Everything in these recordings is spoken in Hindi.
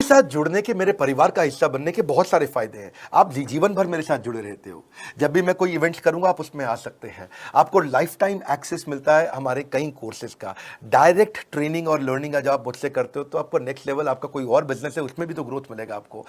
साथ जुड़ने के, मेरे परिवार का हिस्सा बनने के बहुत सारे फायदे हैं। आप जीवन भर मेरे साथ जुड़े रहते हो। जब भी मैं कोई इवेंट्स करूंगा आप उसमें आ सकते हैं। आपको लाइफ टाइम एक्सेस मिलता है हमारे कई कोर्सेज का। डायरेक्ट ट्रेनिंग और लर्निंग जब आप मुझसे करते हो तो आपको नेक्स्ट लेवल, आपका कोई और बिजनेस है उसमें भी तो ग्रोथ मिलेगा आपको।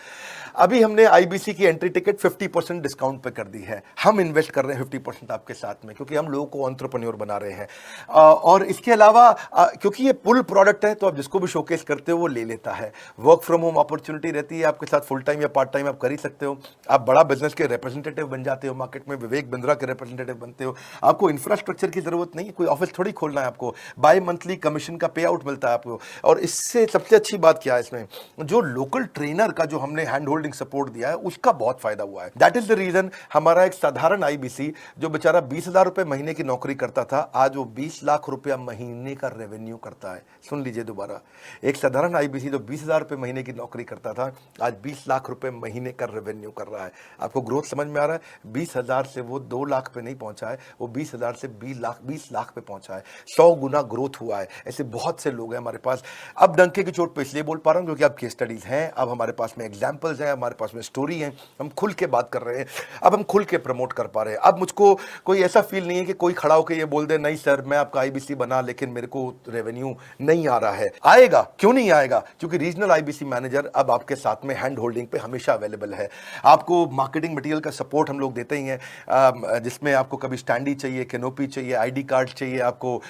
अभी हमने आईबीसी की एंट्री टिकट 50% डिस्काउंट पे कर दी है। हम इन्वेस्ट कर रहे हैं 50% आपके साथ में, क्योंकि हम लोगों को एंटरप्रेन्योर बना रहे हैं। और इसके अलावा क्योंकि ये पुल प्रोडक्ट है तो आप जिसको भी शोकेस करते हो वो ले लेता है। वर्क फ्रॉम होम अपॉर्चुनिटी रहती है आपके साथ, फुल टाइम या पार्ट टाइम आप कर ही सकते हो। आप बड़ा बिजनेस के रिप्रेजेंटेटिव बन जाते हो, मार्केट में विवेक बिंद्रा के रिप्रेजेंटेटिव बनते हो। आपको इंफ्रास्ट्रक्चर की जरूरत नहीं है, कोई ऑफिस थोड़ी खोलना है आपको। बाय मंथली कमीशन का पे आउट मिलता है आपको। और इससे सबसे अच्छी बात क्या है, इसमें जो लोकल ट्रेनर का जो हमने हैंड होल्डिंग सपोर्ट दिया है उसका बहुत फायदा हुआ है। दैट इज द रीजन हमारा एक साधारण आईबीसी जो बेचारा 20,000 रुपए महीने की नौकरी करता था, आज वो 20 लाख रुपया महीने का रेवेन्यू करता है। सुन लीजिए दोबारा, एक साधारण आईबीसी जो 20,000 रुपए महीने की नौकरी करता था, आज 20 लाख रुपए महीने का रेवेन्यू कर रहा है। आपको ग्रोथ समझ में आ रहा है? 20,000 से वो 2 लाख पे नहीं पहुंचा है, वो 20,000 से 20 लाख पे पहुंचा है। 100 गुना ग्रोथ हुआ है। ऐसे बहुत से लोग हैं हमारे पास। अब डंके की चोट पे इसलिए बोल पा रहा हूं क्योंकि अब केस स्टडीज हैं, अब हमारे पास में एग्जांपल्स हैं, हमारे पास में स्टोरी है, हम खुल के बात कर रहे हैं, अब हम खुल के प्रमोट कर पा रहे हैं। अब मुझको कोई ऐसा फील नहीं है कि कोई खड़ा होकर ये बोल दे नहीं सर मैं आपका आईबीसी बना लेकिन मेरे को रेवेन्यू नहीं आ रहा है। आएगा, क्यों नहीं आएगा? क्योंकि रीजनल आईबीसी मैनेजर अब आपके साथ में हैंड होल्डिंग पे हमेशा अवेलेबल है। आपको मार्केटिंग मटेरियल का सपोर्ट हम लोग देते ही हैं, जिसमें आपको कभी स्टैंडी चाहिए, कैनोपी चाहिए, आईडी कार्ड चाहिए, आपको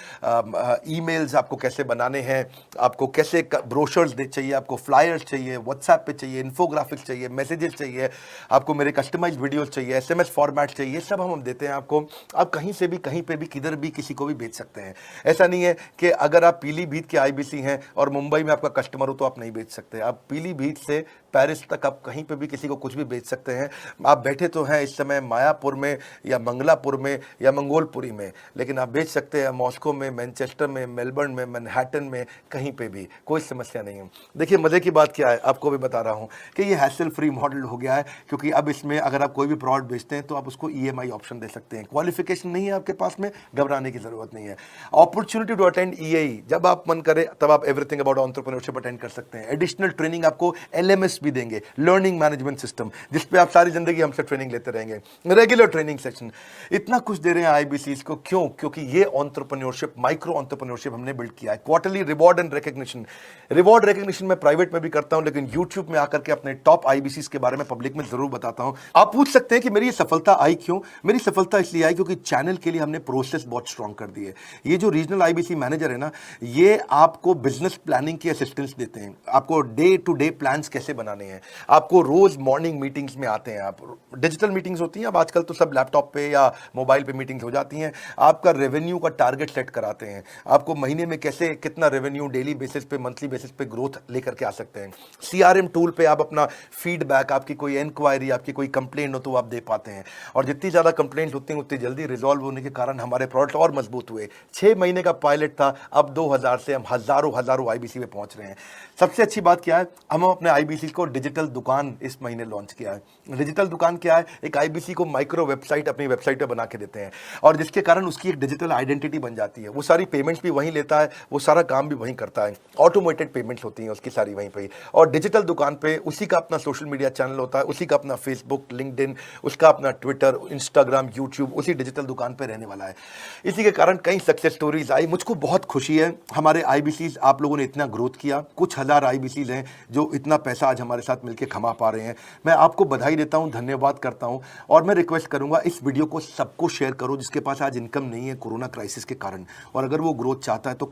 ईमेल्स आपको कैसे बनाने हैं, आपको कैसे ब्रोशर्स चाहिए, आपको फ्लायर्स चाहिए, व्हाट्सएप पे चाहिए, इन्फोग्राफिक्स चाहिए, मैसेजेस चाहिए, आपको मेरे कस्टमाइज्ड वीडियोस चाहिए, एसएमएस फॉर्मेट चाहिए, सब हम देते हैं आपको। आप कहीं से भी, कहीं पे भी, किधर भी, किसी को भी भेज सकते हैं। ऐसा नहीं है कि अगर आप पीलीभीत के आईबीसी हैं और मुंबई में आपका कस्टमर हो तो आप नहीं बेच सकते। आप पीलीभीत से पेरिस तक आप कहीं पे भी किसी को कुछ भी बेच सकते हैं। आप बैठे तो हैं इस समय मायापुर में या मंगलापुर में या मंगोलपुरी में, लेकिन आप बेच सकते हैं मॉस्को में, मैनचेस्टर में, मेलबर्न में, मैनहट्टन में, कहीं पे भी, कोई समस्या नहीं है। देखिए मजे की बात क्या है, आपको भी बता रहा हूं कि ये हैसल फ्री मॉडल हो गया है, क्योंकि अब इसमें अगर आप कोई भी प्रोडक्ट बेचते हैं तो आप उसको ईएमआई ऑप्शन दे सकते हैं। क्वालिफिकेशन नहीं है आपके पास में, घबराने की जरूरत नहीं है। अपॉर्चुनिटी टू अटेंड ईएई, जब आप मन करे तब आप एवरीथिंग अबाउट एंटरप्रेन्योरशिप अटेंड कर सकते हैं। एडिशनल ट्रेनिंग आपको एलएमएस भी देंगे, लर्निंग मैनेजमेंट सिस्टम, जिसपे आप सारी जिंदगी हमसे ट्रेनिंग लेते रहेंगे। रेगुलर ट्रेनिंग सेक्शन, इतना कुछ दे रहे हैं आईबीसीज को। क्यों? क्योंकि ये एंटरप्रेन्योरशिप, माइक्रो एंटरप्रेन्योरशिप हमने बिल्ड किया है। Quarterly reward and recognition, reward recognition मैं प्राइवेट में भी करता हूं, लेकिन यूट्यूब में आकर के अपने टॉप आईबीसीज के बारे में पब्लिक में जरूर बताता हूं। आप पूछ सकते हैं कि मेरी ये सफलता आई क्यों? मेरी सफलता इसलिए आई क्योंकि चैनल के लिए हमने प्रोसेस बहुत स्ट्रांग कर दी है। ये जो रीजनल आईबीसी मैनेजर है ना, ये आपको बिजनेस प्लानिंग की असिस्टेंस देते हैं। आपको डे टू डे प्लान्स कैसे बनाने हैं, आपको रोज मॉर्निंग मीटिंग्स में आते हैं। आप डिजिटल मीटिंग्स होती हैं, अब आजकल तो सब लैपटॉप पे या मोबाइल पे मीटिंग्स हो जाती हैं। आपका रेवेन्यू का टारगेट सेट कराते हैं, आपको महीने में कैसे कितना रेवेन्यू डेली बेसिस पे, मंथली बेसिस पे ग्रोथ लेकर के आ सकते हैं। सीआरएम टूल पे आप अपना फीडबैक, आपकी कोई इंक्वायरी, आपकी कोई कंप्लेंट हो तो आप दे पाते हैं। और जितनी ज्यादा कंप्लेंट होती हैं उतनी जल्दी रिजॉल्व होने के कारण हमारे प्रोडक्ट और मजबूत हुए। 6 महीने का पायलट था, अब 2000 से हम हजारों आईबीसी पे पहुंच रहे हैं। सबसे अच्छी बात क्या है, हम अपने आईबीसी को डिजिटल दुकान इस महीने लॉन्च किया है। डिजिटल दुकान क्या है? एक आईबीसी को माइक्रो वेबसाइट अपनी वेबसाइट पे बना के देते हैं, और जिसके कारण उसकी एक डिजिटल आइडेंटिटी बन जाती है। वो सारी पेमेंट्स भी वहीं लेता है, वो सारा काम भी वहीं करता है, ऑटोमेटेड पेमेंट्स होती हैं उसकी सारी वहीं पे। और डिजिटल दुकान पे उसी का अपना सोशल मीडिया चैनल होता है, उसी का अपना फेसबुक, लिंक्डइन, उसका अपना ट्विटर, इंस्टाग्राम, यूट्यूब उसी डिजिटल दुकान पे रहने वाला है। इसी के कारण कई सक्सेस स्टोरीज आई। मुझको बहुत खुशी है, हमारे आईबीसीज आप लोगों ने इतना ग्रोथ किया। कुछ हजार आईबीसीज हैं जो इतना पैसा आज हमारे साथ मिलकर कमा पा रहे हैं। मैं आपको बधाई देता हूं, धन्यवाद करता हूं। और मैं रिक्वेस्ट करूंगा इस वीडियो को सबको शेयर करो जिसके पास आज इनकम नहीं है कोरोना क्राइसिस के कारण, और अगर वो ग्रोथ चाहता है तो